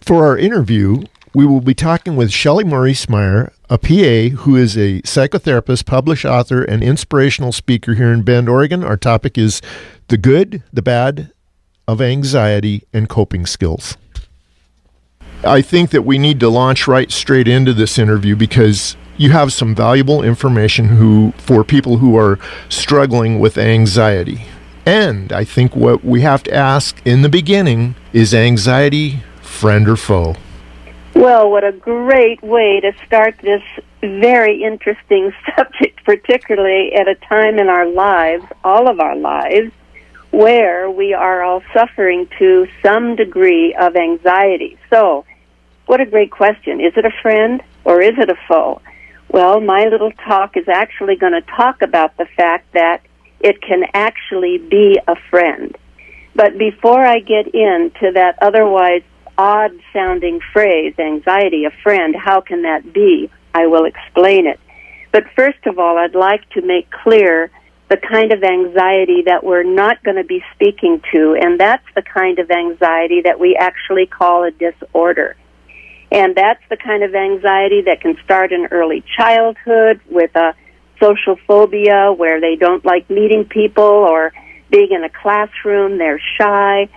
For our interview, we will be talking with Shelley Maurice-Maier, a PA who is a psychotherapist, published author, and inspirational speaker here in Bend, Oregon. Our topic is the good, the bad of anxiety and coping skills. I think that we need to launch right straight into this interview because you have some valuable information for people who are struggling with anxiety. And I think what we have to ask in the beginning is anxiety friend or foe? Well, what a great way to start this very interesting subject, particularly at a time in our lives, all of our lives, where we are all suffering to some degree of anxiety. So, what a great question. Is it a friend or is it a foe? Well, my little talk is actually going to talk about the fact that it can actually be a friend. But before I get into that otherwise odd-sounding phrase, anxiety, a friend, how can that be? I will explain it. But first of all, I'd like to make clear the kind of anxiety that we're not going to be speaking to, and that's the kind of anxiety that we actually call a disorder. And that's the kind of anxiety that can start in early childhood with a social phobia where they don't like meeting people or being in a classroom, they're shy.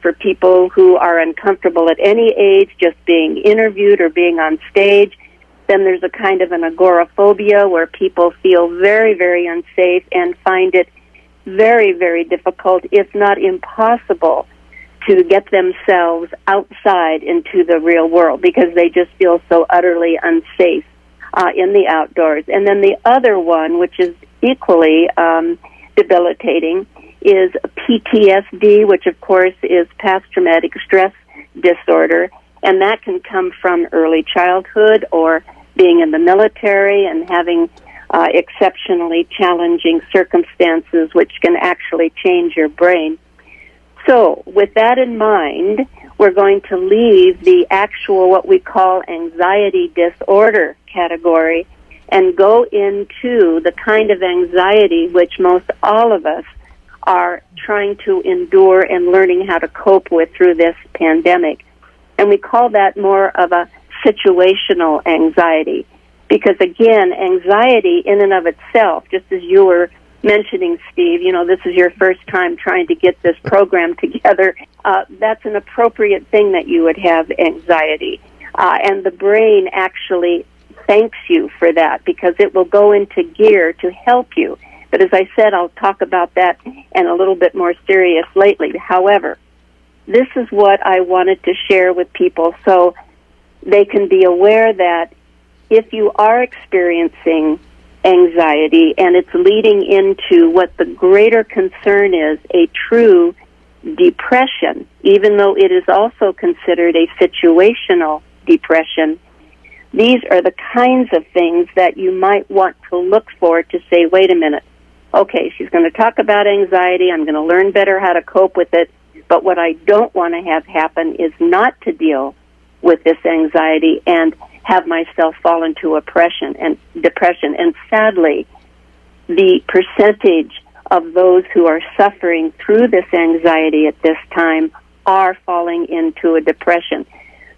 For people who are uncomfortable at any age, just being interviewed or being on stage. Then there's a kind of an agoraphobia where people feel very, very unsafe and find it very, very difficult, if not impossible, to get themselves outside into the real world because they just feel so utterly unsafe in the outdoors. And then the other one, which is equally debilitating, is PTSD, which of course is post-traumatic stress disorder, and that can come from early childhood or being in the military and having exceptionally challenging circumstances which can actually change your brain. So with that in mind, we're going to leave the actual what we call anxiety disorder category and go into the kind of anxiety which most all of us are trying to endure and learning how to cope with through this pandemic. And we call that more of a situational anxiety. Because again, anxiety in and of itself, just as you were mentioning, Steve, this is your first time trying to get this program together, that's an appropriate thing that you would have anxiety. And the brain actually thanks you for that because it will go into gear to help you. But as I said, I'll talk about that and a little bit more serious lately. However, this is what I wanted to share with people so they can be aware that if you are experiencing anxiety and it's leading into what the greater concern is, a true depression, even though it is also considered a situational depression, these are the kinds of things that you might want to look for to say, wait a minute, okay, she's going to talk about anxiety, I'm going to learn better how to cope with it, but what I don't want to have happen is not to deal with this anxiety and have myself fall into depression. And sadly, the percentage of those who are suffering through this anxiety at this time are falling into a depression.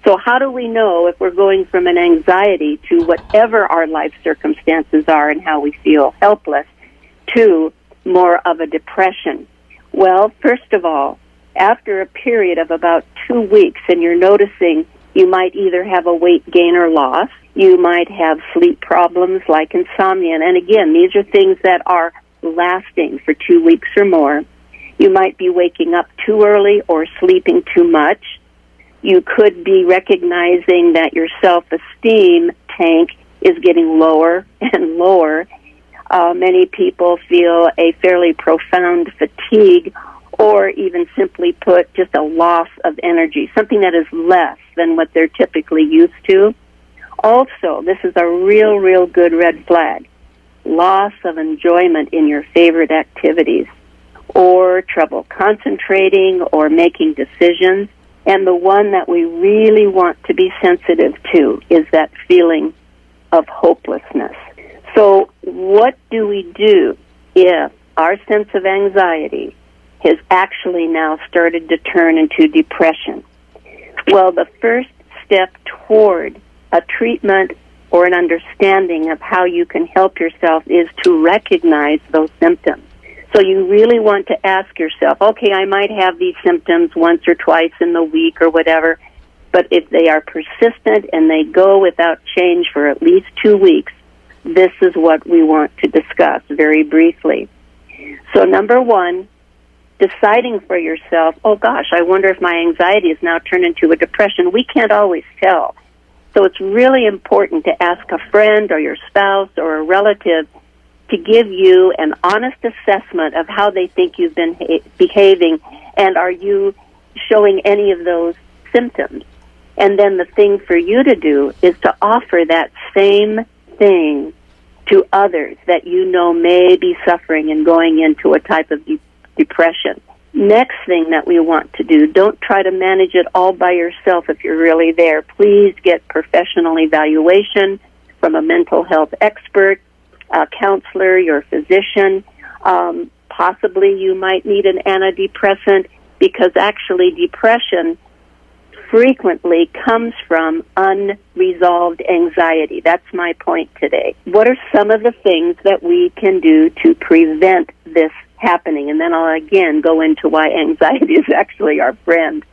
So how do we know if we're going from an anxiety to whatever our life circumstances are and how we feel helpless to more of a depression? Well, first of all, after a period of about 2 weeks and you're noticing you might either have a weight gain or loss, you might have sleep problems like insomnia, and again, these are things that are lasting for 2 weeks or more. You might be waking up too early or sleeping too much. You could be recognizing that your self-esteem tank is getting lower and lower. Many people feel a fairly profound fatigue or even simply put, just a loss of energy, something that is less than what they're typically used to. Also, this is a real good red flag. Loss of enjoyment in your favorite activities or trouble concentrating or making decisions. And the one that we really want to be sensitive to is that feeling of hopelessness. So what do we do if our sense of anxiety has actually now started to turn into depression? Well, the first step toward a treatment or an understanding of how you can help yourself is to recognize those symptoms. So you really want to ask yourself, okay, I might have these symptoms once or twice in the week or whatever, but if they are persistent and they go without change for at least 2 weeks, this is what we want to discuss very briefly. So number one, deciding for yourself, oh gosh, I wonder if my anxiety has now turned into a depression. We can't always tell. So it's really important to ask a friend or your spouse or a relative to give you an honest assessment of how they think you've been behaving, and are you showing any of those symptoms. And then the thing for you to do is to offer that same thing to others that you know may be suffering and going into a type of depression. Next thing that we want to do, don't try to manage it all by yourself if you're really there. Please get professional evaluation from a mental health expert, a counselor, your physician. Possibly you might need an antidepressant, because actually depression frequently comes from unresolved anxiety. That's my point today. What are some of the things that we can do to prevent this happening? And then I'll again go into why anxiety is actually our friend.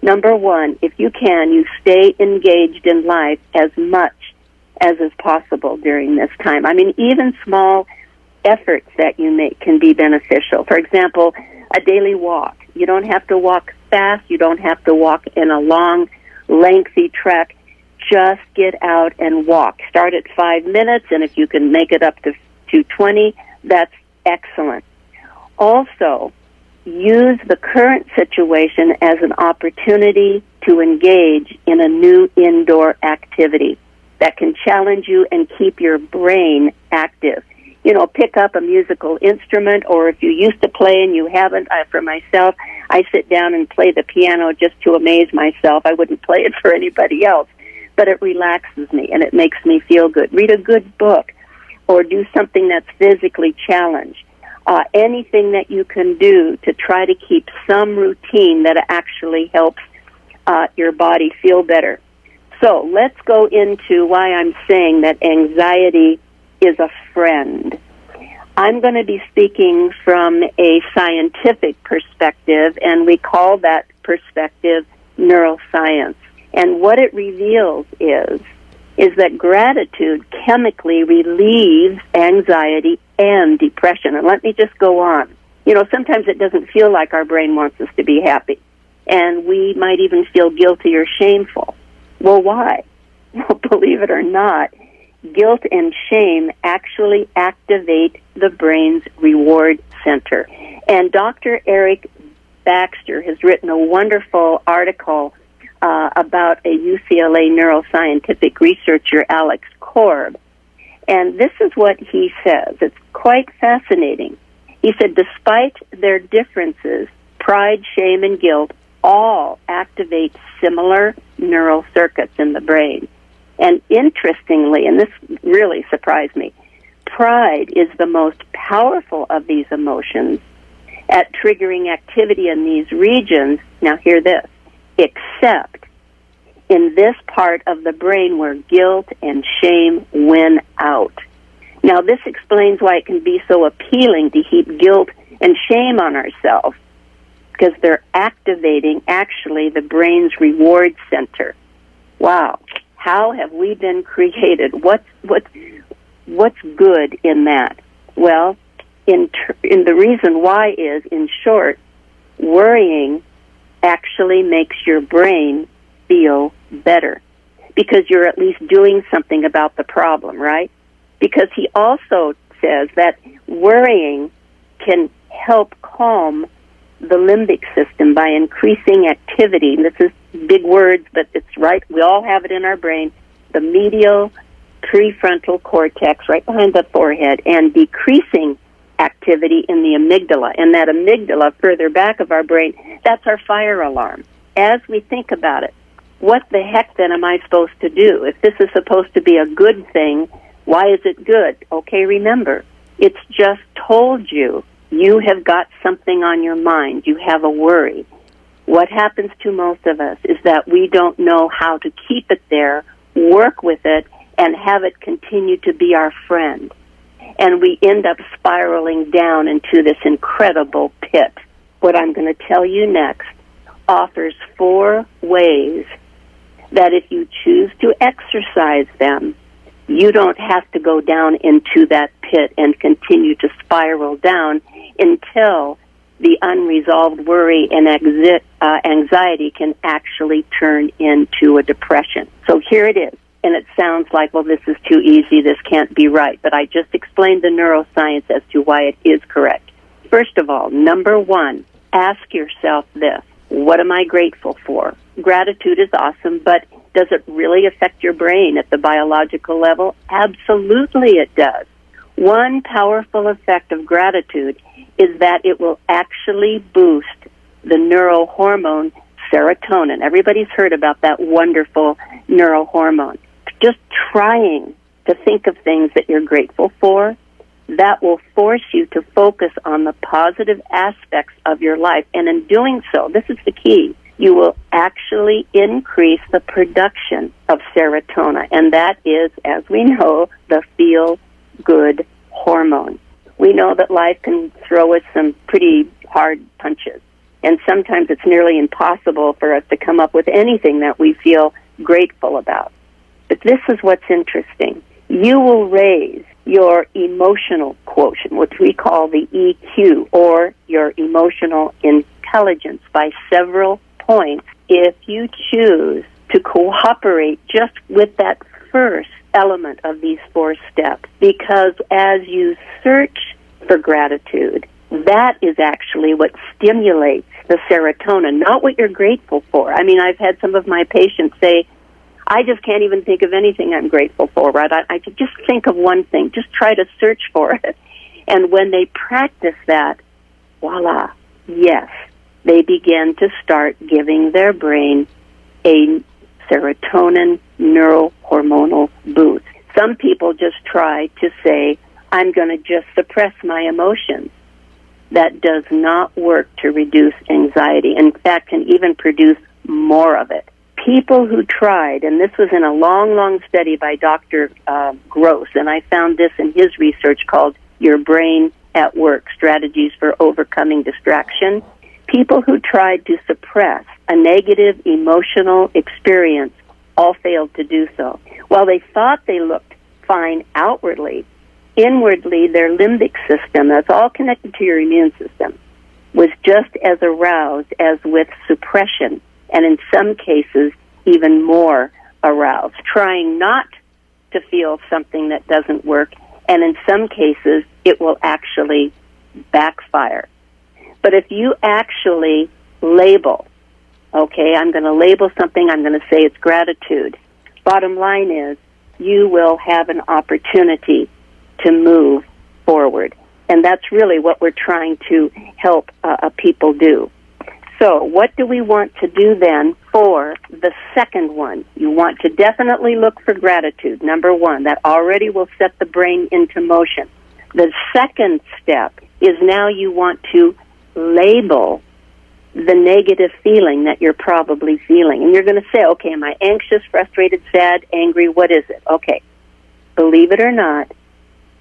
Number one, if you can, you stay engaged in life as much as is possible during this time. I mean, even small efforts that you make can be beneficial. For example, a daily walk. You don't have to walk fast. You don't have to walk in a long, lengthy trek. Just get out and walk. Start at 5 minutes, and if you can make it up to 20, that's excellent. Also, use the current situation as an opportunity to engage in a new indoor activity that can challenge you and keep your brain active. You know, pick up a musical instrument, or if you used to play and you haven't, for myself, I sit down and play the piano just to amaze myself. I wouldn't play it for anybody else, but it relaxes me and it makes me feel good. Read a good book or do something that's physically challenged. Anything that you can do to try to keep some routine that actually helps your body feel better. So let's go into why I'm saying that anxiety is a friend. I'm going to be speaking from a scientific perspective, and we call that perspective neuroscience. And what it reveals is that gratitude chemically relieves anxiety and depression. And let me just go on. You know, sometimes it doesn't feel like our brain wants us to be happy, and we might even feel guilty or shameful. Well, why? Well, believe it or not, guilt and shame actually activate the brain's reward center. And Dr. Eric Baxter has written a wonderful article about a UCLA neuroscientific researcher, Alex Korb. And this is what he says. It's quite fascinating. He said, despite their differences, pride, shame, and guilt all activate similar neural circuits in the brain. And interestingly, and this really surprised me, pride is the most powerful of these emotions at triggering activity in these regions. Now hear this, except in this part of the brain where guilt and shame win out. Now this explains why it can be so appealing to heap guilt and shame on ourselves, because they're activating actually the brain's reward center. Wow. How have we been created? What's good in that? Well, in the reason why is, in short, worrying actually makes your brain feel better, because you're at least doing something about the problem, right? Because he also says that worrying can help calm the limbic system by increasing activity. And this is big words, but it's right. We all have it in our brain. The medial prefrontal cortex, right behind the forehead, and decreasing activity in the amygdala. And that amygdala, further back of our brain, that's our fire alarm. As we think about it, what the heck then am I supposed to do? If this is supposed to be a good thing, why is it good? Okay, remember, it's just told you you have got something on your mind. You have a worry. What happens to most of us is that we don't know how to keep it there, work with it, and have it continue to be our friend. And we end up spiraling down into this incredible pit. What I'm going to tell you next offers 4 ways that if you choose to exercise them, you don't have to go down into that pit and continue to spiral down until the unresolved worry and anxiety can actually turn into a depression. So here it is. And it sounds like, well, this is too easy, this can't be right. But I just explained the neuroscience as to why it is correct. First of all, number 1, ask yourself this. What am I grateful for? Gratitude is awesome, but does it really affect your brain at the biological level? Absolutely it does. One powerful effect of gratitude is that it will actually boost the neurohormone serotonin. Everybody's heard about that wonderful neurohormone. Just trying to think of things that you're grateful for, that will force you to focus on the positive aspects of your life. And in doing so, this is the key, you will actually increase the production of serotonin. And that is, as we know, the feel-good hormone. We know that life can throw us some pretty hard punches. And sometimes it's nearly impossible for us to come up with anything that we feel grateful about. But this is what's interesting. You will raise your emotional quotient, which we call the EQ, or your emotional intelligence, by several points if you choose to cooperate just with that first element of these 4 steps. Because as you search for gratitude, that is actually what stimulates the serotonin, not what you're grateful for. I mean, I've had some of my patients say, I just can't even think of anything I'm grateful for, right? I just think of one thing. Just try to search for it. And when they practice that, voila, yes, they begin to start giving their brain a serotonin neurohormonal boost. Some people just try to say, I'm going to just suppress my emotions. That does not work to reduce anxiety. In fact, can even produce more of it. People who tried, and this was in a long, long study by Dr. Gross, and I found this in his research called Your Brain at Work, Strategies for Overcoming Distraction. People who tried to suppress a negative emotional experience all failed to do so. While they thought they looked fine outwardly, inwardly their limbic system, that's all connected to your immune system, was just as aroused as with suppression, and in some cases even more aroused, trying not to feel something that doesn't work, and in some cases it will actually backfire. But if you actually label, okay, I'm going to label something, I'm going to say it's gratitude, bottom line is you will have an opportunity to move forward. And that's really what we're trying to help people do. So what do we want to do then for the second one? You want to definitely look for gratitude, number 1. That already will set the brain into motion. The second step is now you want to label the negative feeling that you're probably feeling. And you're going to say, okay, am I anxious, frustrated, sad, angry? What is it? Okay. Believe it or not,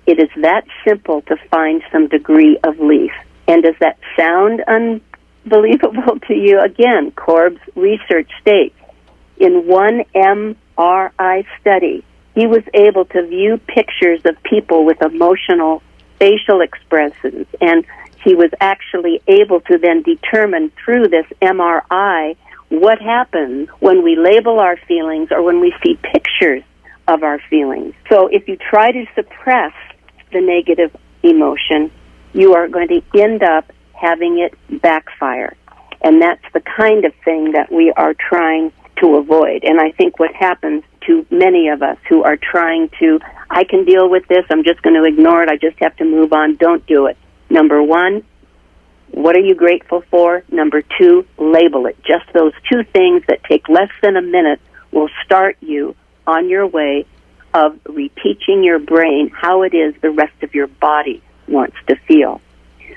it is that simple to find some degree of relief. And does that sound unbelievable to you? Again, Korb's research states, in one MRI study, he was able to view pictures of people with emotional facial expressions, and he was actually able to then determine through this MRI what happens when we label our feelings or when we see pictures of our feelings. So if you try to suppress the negative emotion, you are going to end up having it backfire. And that's the kind of thing that we are trying to avoid. And I think what happens to many of us who are trying to, I can deal with this, I'm just going to ignore it, I just have to move on, don't do it. Number 1, what are you grateful for? Number 2, label it. Just those 2 things that take less than a minute will start you on your way of reteaching your brain how it is the rest of your body wants to feel.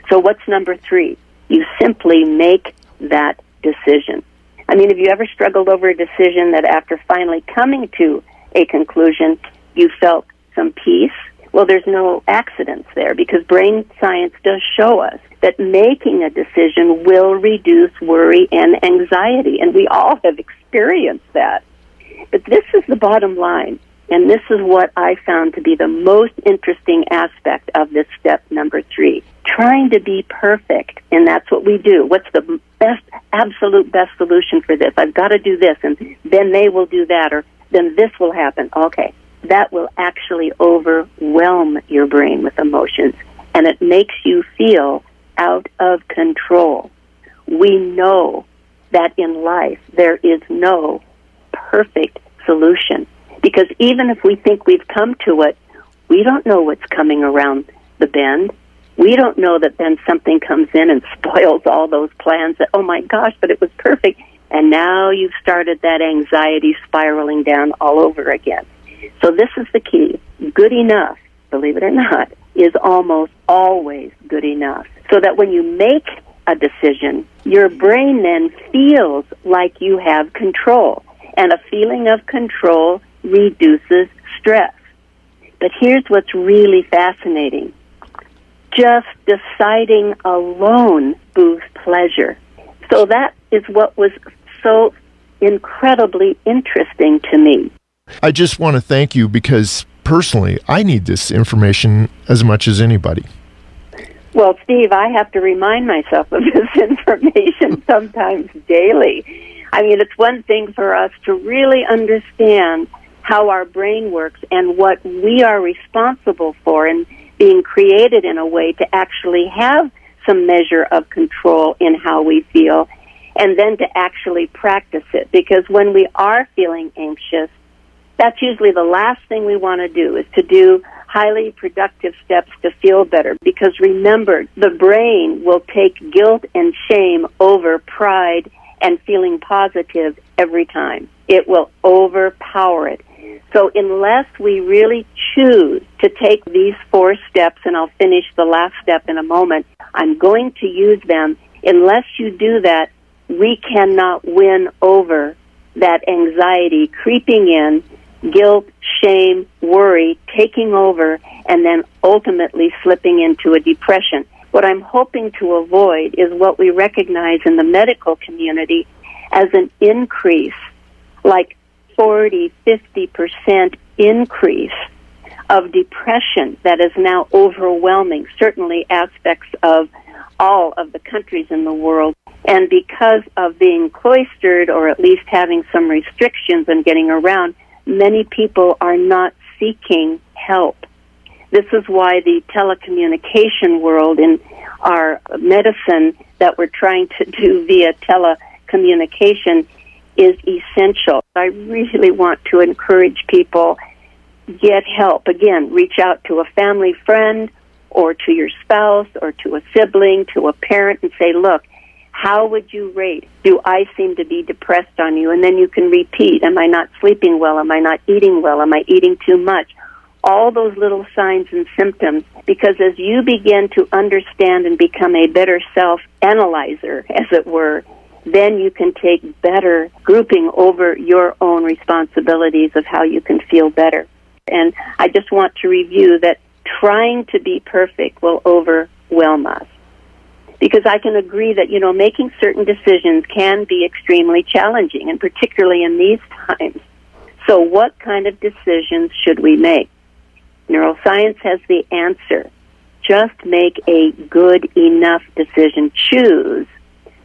So what's number 3? You simply make that decision. I mean, have you ever struggled over a decision that after finally coming to a conclusion, you felt some peace? Well, there's no accidents there, because brain science does show us that making a decision will reduce worry and anxiety, and we all have experienced that. But this is the bottom line, and this is what I found to be the most interesting aspect of this step number 3. Trying to be perfect, and that's what we do. What's the absolute best solution for this? I've got to do this, and then they will do that, or then this will happen. Okay. That will actually overwhelm your brain with emotions, and it makes you feel out of control. We know that in life there is no perfect solution, because even if we think we've come to it, we don't know what's coming around the bend. We don't know that then something comes in and spoils all those plans that, oh my gosh, but it was perfect, and now you've started that anxiety spiraling down all over again. So this is the key. Good enough, believe it or not, is almost always good enough. So that when you make a decision, your brain then feels like you have control. And a feeling of control reduces stress. But here's what's really fascinating. Just deciding alone boosts pleasure. So that is what was so incredibly interesting to me. I just want to thank you, because personally, I need this information as much as anybody. Well, Steve, I have to remind myself of this information sometimes daily. I mean, it's one thing for us to really understand how our brain works and what we are responsible for, and being created in a way to actually have some measure of control in how we feel, and then to actually practice it. Because when we are feeling anxious, that's usually the last thing we want to do, is to do highly productive steps to feel better. Because remember, the brain will take guilt and shame over pride and feeling positive every time. It will overpower it. So unless we really choose to take these 4 steps, and I'll finish the last step in a moment, I'm going to use them. Unless you do that, we cannot win over that anxiety creeping in, guilt, shame, worry, taking over, and then ultimately slipping into a depression. What I'm hoping to avoid is what we recognize in the medical community as an increase, like 40, 50% increase of depression that is now overwhelming, certainly aspects of all of the countries in the world. And because of being cloistered, or at least having some restrictions on getting around, many people are not seeking help. This is why the telecommunication world in our medicine that we're trying to do via telecommunication is essential. I really want to encourage people, get help. Again, reach out to a family friend, or to your spouse, or to a sibling, to a parent, and say, look, how would you rate? Do I seem to be depressed on you? And then you can repeat, am I not sleeping well? Am I not eating well? Am I eating too much? All those little signs and symptoms, because as you begin to understand and become a better self-analyzer, as it were, then you can take better grouping over your own responsibilities of how you can feel better. And I just want to review that trying to be perfect will overwhelm us. Because I can agree that, making certain decisions can be extremely challenging, and particularly in these times. So what kind of decisions should we make? Neuroscience has the answer. Just make a good enough decision. Choose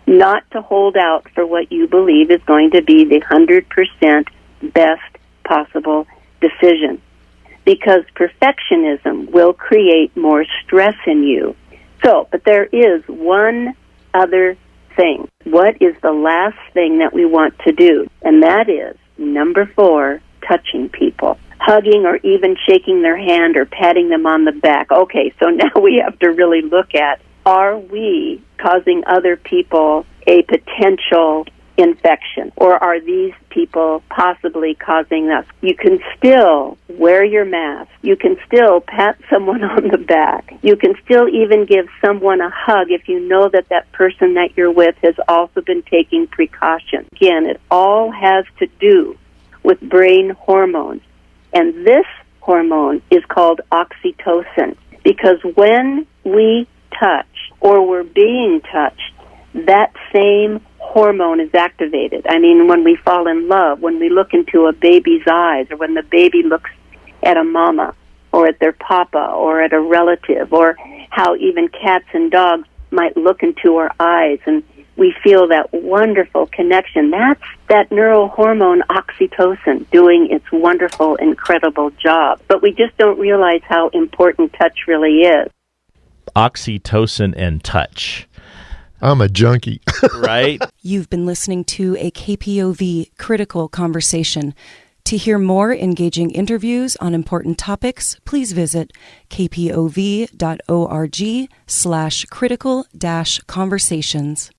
not to hold out for what you believe is going to be the 100% best possible decision. Because perfectionism will create more stress in you. So, but there is one other thing. What is the last thing that we want to do? And that is, number 4, touching people. Hugging or even shaking their hand or patting them on the back. Okay, so now we have to really look at, are we causing other people a potential infection, or are these people possibly causing this? You can still wear your mask. You can still pat someone on the back. You can still even give someone a hug if you know that that person that you're with has also been taking precautions. Again, it all has to do with brain hormones. And this hormone is called oxytocin, because when we touch or we're being touched, that same hormone is activated. I mean, when we fall in love, when we look into a baby's eyes, or when the baby looks at a mama or at their papa or at a relative, or how even cats and dogs might look into our eyes and we feel that wonderful connection. That's that neurohormone oxytocin doing its wonderful, incredible job. But we just don't realize how important touch really is. Oxytocin and touch. I'm a junkie. Right? You've been listening to a KPOV Critical Conversation. To hear more engaging interviews on important topics, please visit kpov.org/critical-conversations.